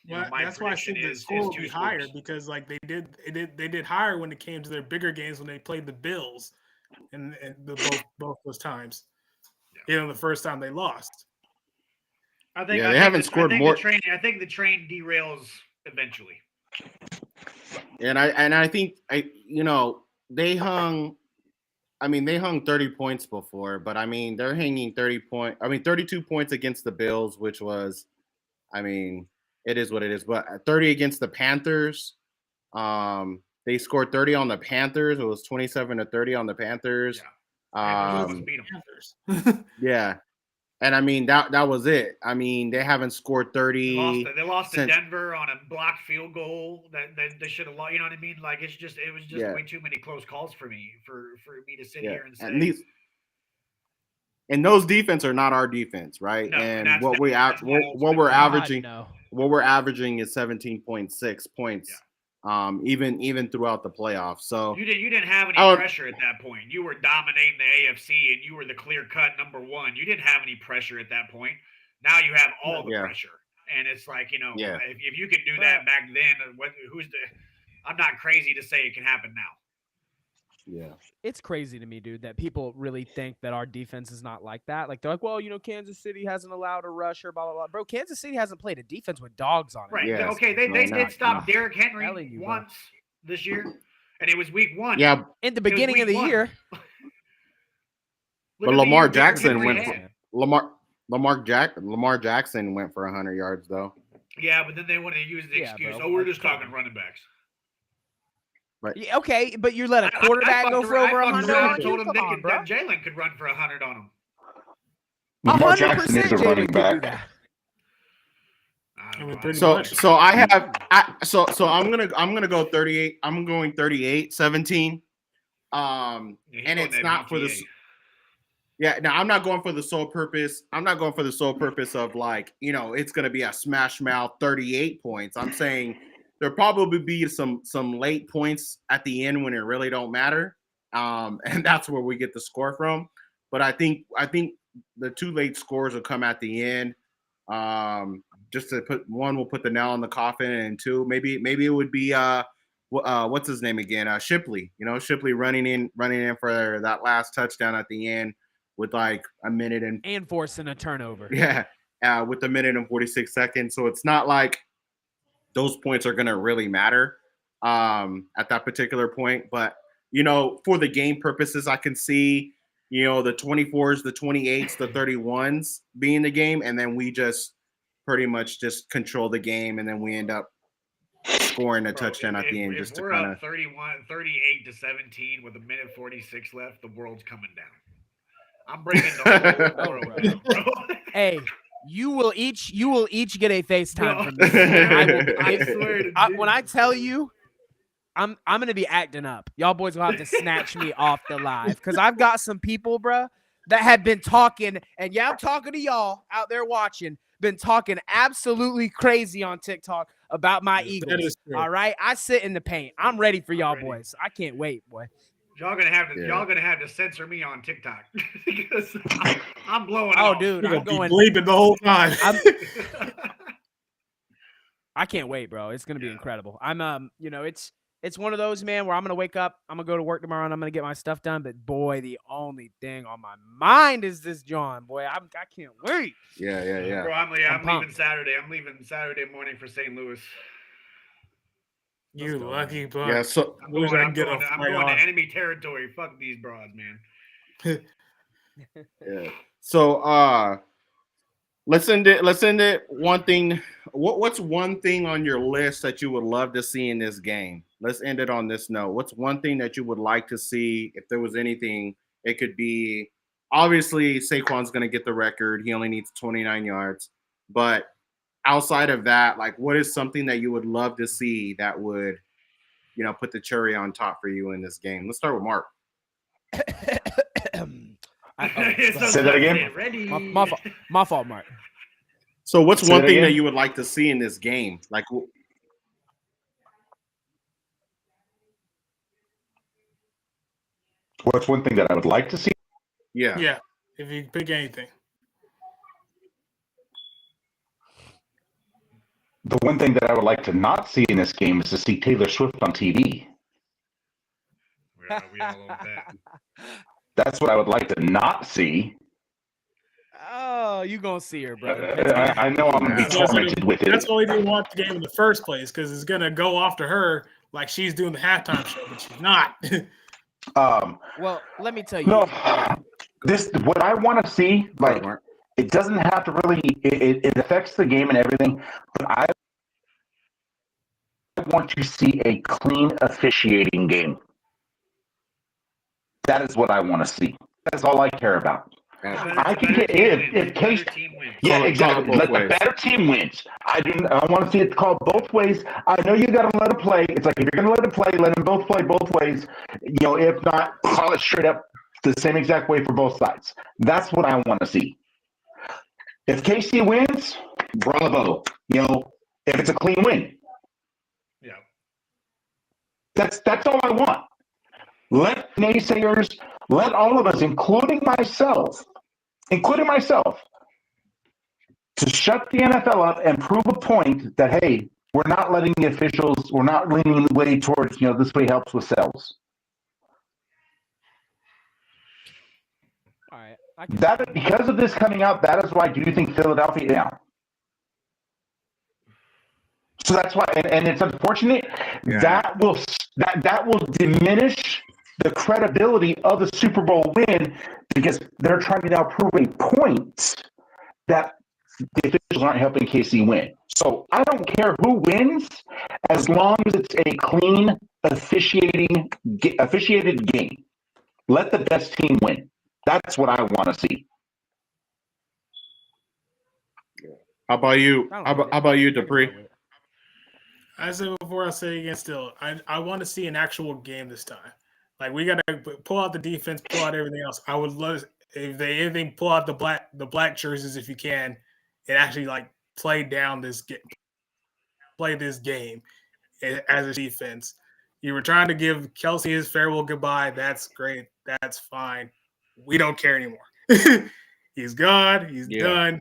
That's why I think the score will be higher because like they did higher when it came to their bigger games when they played the Bills, and both those times. The first time they lost. I think they haven't scored more. I think the train derails eventually. And I think they hung. I mean, they hung 30 points before, but I mean they're hanging 32 points against the Bills, which was. I mean, it is what it is. But 30 against the Panthers, they scored 30 on the Panthers. It was 27-30 on the Panthers. Yeah, and I mean that was it. I mean, they haven't scored 30. They lost to Denver on a blocked field goal that they should have lost. You know what I mean? Like it was just way too many close calls for me to sit here and say. And those defense are not our defense, right? No, and what we're averaging is 17.6 points, even throughout the playoffs. So you didn't have any pressure at that point. You were dominating the AFC, and you were the clear-cut number one. You didn't have any pressure at that point. Now you have all the pressure, and it's like if you could do that back then, I'm not crazy to say it can happen now. Yeah. It's crazy to me, dude, that people really think that our defense is not like that. Like, they're like, well, Kansas City hasn't allowed a rusher, blah, blah, blah. Bro, Kansas City hasn't played a defense with dogs on it. Right. Yes. Okay, they did stop Derrick Henry once this year, and it was week 1. Yeah. In the beginning of the year. But Lamar Jackson went for Lamar Jackson went for 100 yards, though. Yeah, but then they want to use the excuse, we're just talking running backs. Right. Yeah, okay, but you let a quarterback go for over 100 on you? Told him that Jalen could run for 100 on him. 100% Jalen could do that. I mean, pretty So much. so I'm gonna go 38. I'm going 38-17. And it's not for the yeah. Now I'm not going for the sole purpose. I'm not going for the sole purpose of like it's gonna be a smash mouth 38 points. I'm saying there'll probably be some late points at the end when it really don't matter. And that's where we get the score from. But I think the two late scores will come at the end. Just to will put the nail in the coffin, and two, maybe it would be what's his name again? Shipley. Shipley running in for that last touchdown at the end with like a minute and forcing a turnover. Yeah, with a minute and 46 seconds. So it's not like those points are gonna really matter at that particular point. But for the game purposes, I can see the 24s, the 28s, the 31s being the game, and then we just pretty much just control the game, and then we end up scoring a touchdown at the end. Just to kind of 38-17 with a minute 46 left, the world's coming down. I'm breaking the whole world down, bro. Hey, you will each get a FaceTime from me. I swear to when I tell you, I'm gonna be acting up. Y'all boys will have to snatch me off the live because I've got some people, bro, that have been talking, and yeah, I'm talking to y'all out there watching. Been talking absolutely crazy on TikTok about my Eagles. All right, I sit in the paint. I'm ready for y'all boys. I can't wait, boy. Y'all gonna have to censor me on TikTok because I'm blowing. Oh, off. dude, You're I'm going bleeping the whole time. I can't wait, bro. It's gonna be incredible. I'm it's one of those, man, where I'm gonna wake up, I'm gonna go to work tomorrow, and I'm gonna get my stuff done. But boy, the only thing on my mind is this John. Boy, I can't wait. Yeah. Bro, I'm leaving Saturday. I'm leaving Saturday morning for St. Louis. You lucky buck. Yeah, so I'm going to enemy territory. Fuck these broads, man. Yeah. So let's end it. One thing. What's one thing on your list that you would love to see in this game? Let's end it on this note. What's one thing that you would like to see? If there was anything, it could be obviously Saquon's going to get the record. He only needs 29 yards. But outside of that, like, what is something that you would love to see that would, put the cherry on top for you in this game? Let's start with Mark. Say that again. My fault, Mark. So what's one thing that you would like to see in this game? Like, what's one thing that I would like to see? Yeah. If you pick anything. The one thing that I would like to not see in this game is to see Taylor Swift on TV. We all love that. That's what I would like to not see. Oh, you gonna see her, brother. I know I'm gonna be tormented with it. That's why we didn't want the game in the first place, because it's gonna go after her like she's doing the halftime show, but she's not. Well, let me tell you. No, what I want to see, like, it doesn't have to really. It affects the game and everything, but I want to see a clean officiating game. That is what I want to see. That's all I care about. I can get if Case, yeah, exactly. Let the better team wins. I want to see it called both ways. I know you got to let it play. It's like if you're going to let it play, let them both play both ways. If not, call it straight up the same exact way for both sides. That's what I want to see. If KC wins, bravo. If it's a clean win, yeah, that's all I want. Let naysayers, let all of us, including myself, to shut the NFL up and prove a point that, hey, we're not letting the officials, we're not leaning the way towards, this way helps with sales. All right. That because of this coming out, that is why I do think Philadelphia now. So that's why, and it's unfortunate that will diminish the credibility of the Super Bowl win, because they're trying to now prove a point that the officials aren't helping KC win. So I don't care who wins, as long as it's a clean officiated game. Let the best team win. That's what I want to see. How about you? I don't How hate about, it. how about you, I can Dupree? roll with it. I said before, I'll say again still. I want to see an actual game this time. Like we gotta pull out the defense, pull out everything else. I would love if they anything pull out the black jerseys if you can, and actually like play this game as a defense. You were trying to give Kelsey his farewell goodbye. That's great. That's fine. We don't care anymore. He's gone. He's done.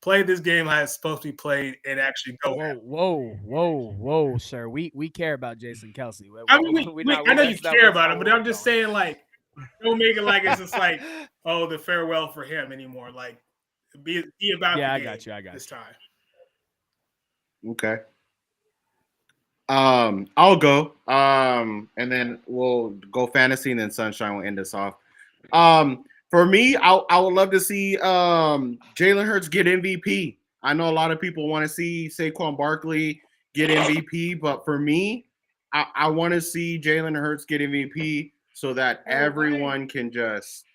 Play this game how it's supposed to be played and actually go. Whoa, sir. We care about Jason Kelsey. I mean, I know you care about him, but I'm just saying, like, don't make it like it's just like, oh, the farewell for him anymore. Like, be about the game. I got you. This time. Okay. I'll go. And then we'll go fantasy, and then Sunshine will end us off. For me, I would love to see Jalen Hurts get MVP. I know a lot of people want to see Saquon Barkley get MVP, but for me, I want to see Jalen Hurts get MVP so that everyone can just.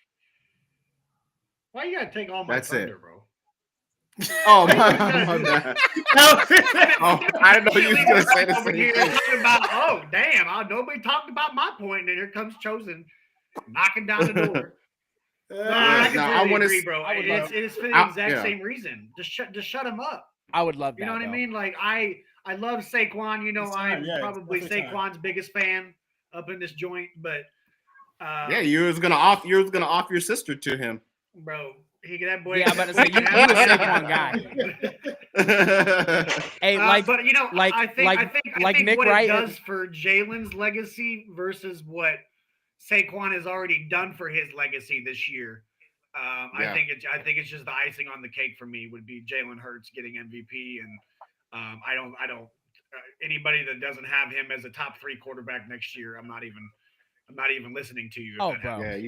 Why you gotta take all my thunder, bro? Oh, my bad. Oh, I didn't know you was gonna say the same thing. Oh, damn! Nobody talked about my point, and here comes Chosen knocking down the door. I want to agree, bro. It's for the exact same reason. Just shut him up. I would love that. You know what I mean? Like I love Saquon. You know, I'm probably Saquon's biggest fan up in this joint. But you was gonna off your sister to him, bro. That boy. Yeah, I'm about to say you a Saquon guy. Hey, but you know, I think Nick what Wright it does for Jalen's legacy versus what Saquon has already done for his legacy this year. I think it's just the icing on the cake for me would be Jalen Hurts getting MVP, and I don't anybody that doesn't have him as a top 3 quarterback next year, I'm not even listening to you. Oh, bro. Yeah.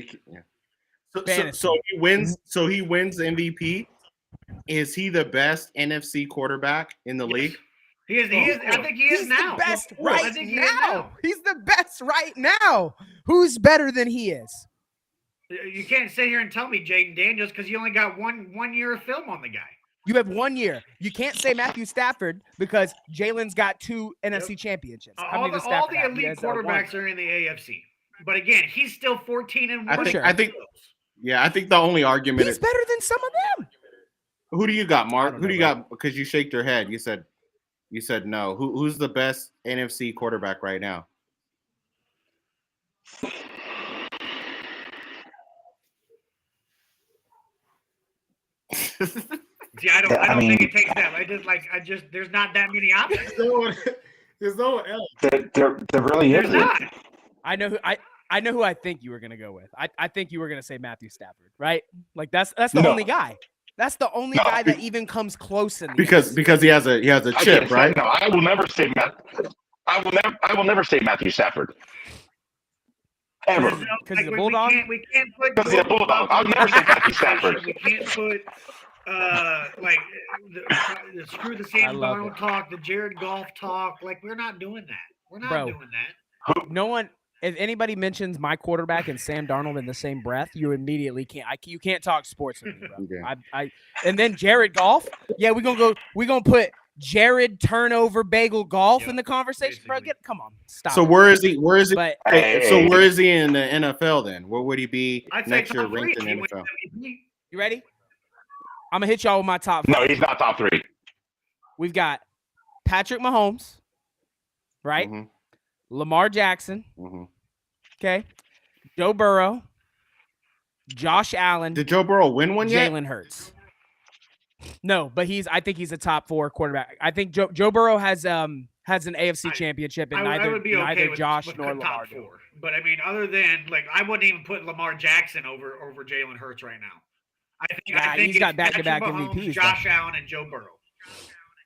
So he wins. So he wins MVP. Is he the best NFC quarterback in the league? He is. I think he is now. The best right now. He's the best right now. Who's better than he is? You can't sit here and tell me Jaden Daniels because you only got one year of film on the guy. You have 1 year. You can't say Matthew Stafford because Jalen's got 2 NFC championships. All the elite quarterbacks are in the AFC. But again, he's still 14-1. I think the only argument he's better than some of them. Who do you got, Mark? Who do you got? Because you shaked your head. You said no. Who's the best NFC quarterback right now? See, I don't think it takes that. There's not that many options. There's no one else. There really isn't. I know who I think you were gonna go with. I think you were gonna say Matthew Stafford, right? Like that's the only guy. That's the only guy that even comes close in the because he has a chip, right? No, I will never say Matthew Stafford. Ever. Because he's a Bulldog? We can't put because he's a Bulldog. I'll never say Matthew Stafford. We can't put screw the Sam Darnold talk, the Jared Goff talk. Like we're not doing that. We're not doing that. No one. If anybody mentions my quarterback and Sam Darnold in the same breath, you immediately can't. You can't talk sports with me, bro. Okay. And then Jared Goff. Yeah, we're gonna put Jared Turnover Bagel Golf in the conversation, bro. Come on, stop. So where is he? So where is he in the NFL then? Where would he be next year ranked in the NFL? You ready? I'm gonna hit y'all with my top 5. No, he's not top 3. We've got Patrick Mahomes, right? Mm-hmm. Lamar Jackson. Mm-hmm. Okay. Joe Burrow. Josh Allen. Did Joe Burrow win one yet? Jalen Hurts. No, but I think he's a top 4 quarterback. I think Joe Burrow has an AFC championship, and neither Josh nor Lamar do. But I mean, other than I wouldn't even put Lamar Jackson over Jalen Hurts right now. I think he's got back-to-back MVPs. Josh Allen and Joe Burrow.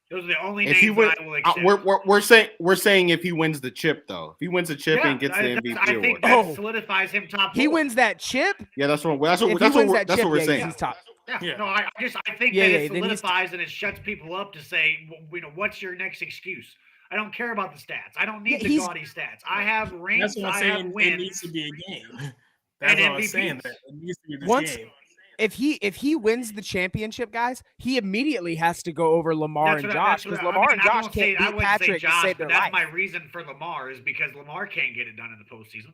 Those are the only names that I will accept. We're saying if he wins the chip, though. If he wins the chip and gets the MVP I think that solidifies him top 4. He wins that chip? Yeah, that's what we're saying. He's top. Yeah. No, I think that it solidifies and it shuts people up to say, what's your next excuse? I don't care about the stats. I don't need the gaudy stats. I have rings. That's what I'm saying. It needs to be a game. That's what I'm saying. That it needs to be this game. if he wins the championship, guys, he immediately has to go over Lamar and Josh because Lamar and Josh can't beat Patrick to save their life. That's my reason for Lamar is because Lamar can't get it done in the postseason.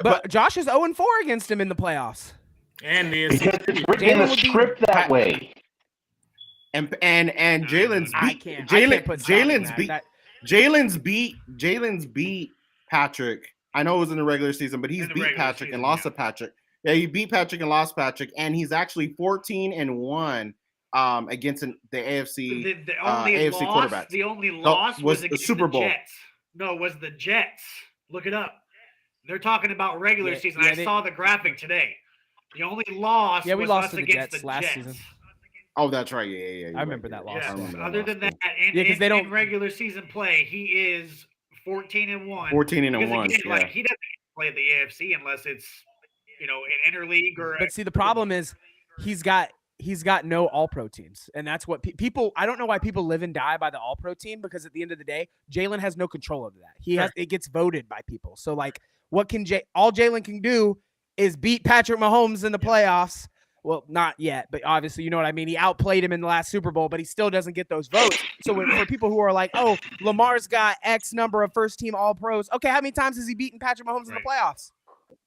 But Josh is 0-4 against him in the playoffs. And because it's written in the script that way. And Jalen's beat Patrick. I know it was in the regular season, but he's beat Patrick and lost to Patrick. Yeah, he beat Patrick and lost Patrick, and he's actually 14-1 against the AFC AFC quarterback. The only loss was the Super Bowl. The Jets. No, it was the Jets. Look it up. They're talking about regular season. I saw the graphic today. The only loss we lost to the against Jets the last Jets. season. Oh, that's right. Yeah. I remember that loss. Other than that, in regular season play, he is 14-1. 14-1. Again, like he doesn't play the AFC unless it's an interleague or. But see, the problem is he's got no all-pro teams, and that's what people. I don't know why people live and die by the all-pro team because at the end of the day, Jalen has no control over that. It gets voted by people. So like, what can all Jalen can do is beat Patrick Mahomes in the playoffs. Well, not yet, but obviously, you know what I mean. He outplayed him in the last Super Bowl, but he still doesn't get those votes. So for people who are like, oh, Lamar's got X number of first-team All-Pros. Okay, how many times has he beaten Patrick Mahomes in the playoffs?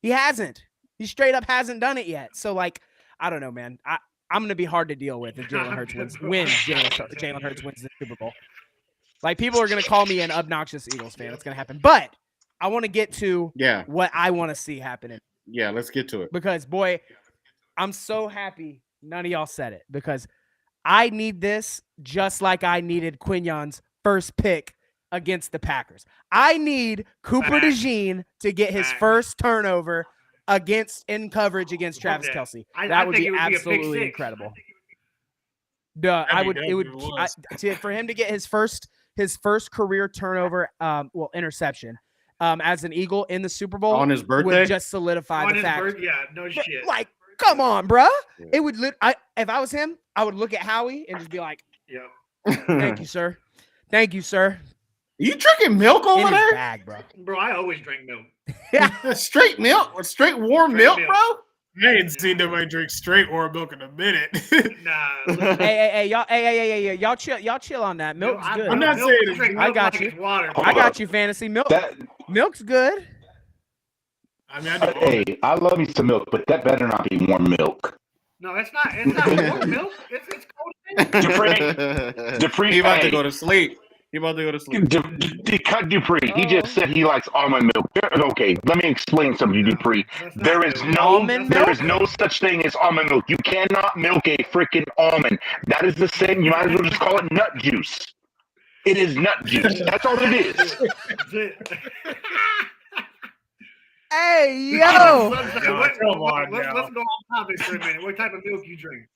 He hasn't. He straight up hasn't done it yet. So, like, I don't know, man. I'm going to be hard to deal with if Jalen Hurts wins the Super Bowl. Like, people are going to call me an obnoxious Eagles fan. It's going to happen. But I want to get to what I want to see happening. Yeah, let's get to it. Because, boy, I'm so happy none of y'all said it because I need this just like I needed Quignon's first pick against the Packers. I need Cooper DeJean to get his first turnover in coverage against Travis Kelce. That would be absolutely incredible. For him to get his first career turnover, interception, as an Eagle in the Super Bowl on his birthday would just solidify the fact. No shit. Like, come on, bruh. It would. If I was him, I would look at Howie and just be like, "Thank you, sir. Thank you, sir." You drinking milk over in there, his bag, bro? Bro, I always drink milk. Yeah, straight milk, straight warm milk, bro. I ain't seen nobody drink straight warm milk in a minute. Nah. Hey, y'all chill on that. Milk's good. I'm not saying I got you. Water. I got you, fantasy milk. Milk's good. I mean, I love me some milk, but that better not be warm milk. No, it's not warm milk. It's cold. Dupree, he about to go to sleep. Dupree, he just said he likes almond milk. Okay, let me explain something to Dupree. There is no such thing as almond milk. You cannot milk a freaking almond. That is the same. You might as well just call it nut juice. It is nut juice. That's all it is. Hey, yo! Let's go on topic for a minute. What type of milk you drink?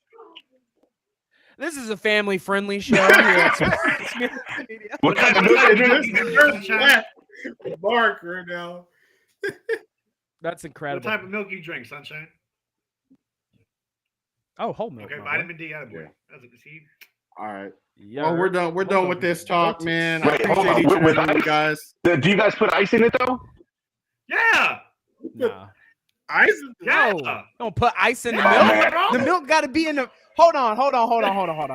This is a family-friendly show. What kind of milk you drink? Mark right now. That's incredible. What type of milk you drink, Sunshine? Oh, whole milk. Okay, vitamin D out of boy. All right. Well, we're done. We're done with this talk, man. I appreciate each and every you guys. Do you guys put ice in it though? Yeah. Nah. Ice? No. Don't put ice in the milk. The milk got to be in the. Hold on.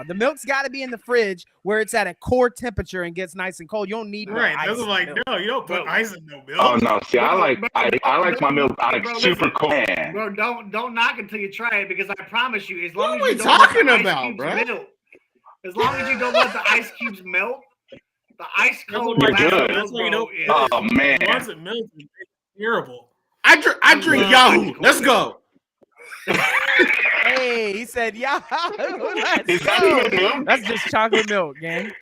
The milk's got to be in the fridge where it's at a core temperature and gets nice and cold. You don't need right. Ice That's like no, you don't put ice in no milk. Oh no, see, I like my milk. I like super cold. Bro, don't knock until you try it because I promise you, as long what as you are we don't talking about, bro? Melt, as long as you don't let the ice cubes melt, the ice cold. That's what you don't. Oh man, once it melts, it's terrible. I drink Yahoo. Let's go. Hey, he said Yahoo. That's just chocolate milk, gang.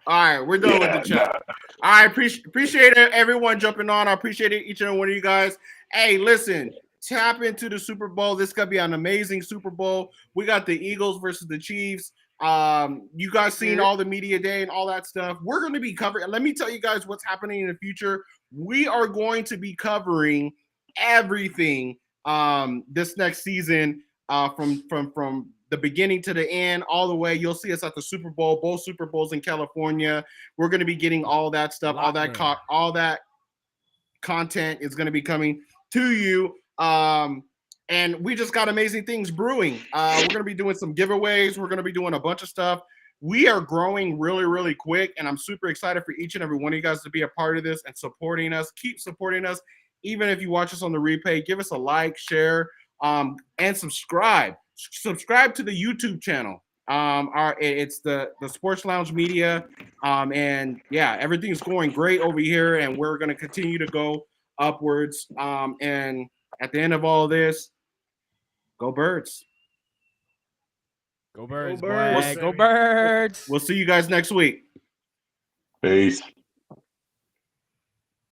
All right, we're done with the chat. All right, appreciate everyone jumping on. I appreciate each and every one of you guys. Hey, listen, tap into the Super Bowl. This is gonna be an amazing Super Bowl. We got the Eagles versus the Chiefs. You guys seen all the media day and all that stuff. We're going to be covering. Let me tell you guys what's happening in the future. We are going to be covering everything this next season from the beginning to the end, all the way. You'll see us at the Super Bowl, both Super Bowls in California. We're going to be getting all that stuff, all that content is going to be coming to you. And we just got amazing things brewing. We're going to be doing some giveaways. We're going to be doing a bunch of stuff. We are growing really, really quick, and I'm super excited for each and every one of you guys to be a part of this and supporting us. Keep supporting us. Even if you watch us on the replay, give us a like, share, and subscribe. Subscribe to the YouTube channel. It's the Sports Lounge Media, and yeah, everything's going great over here, and we're going to continue to go upwards. And at the end of all this, go Birds. Go Birds, Birds, boy. Go baby. Birds. We'll see you guys next week. Peace.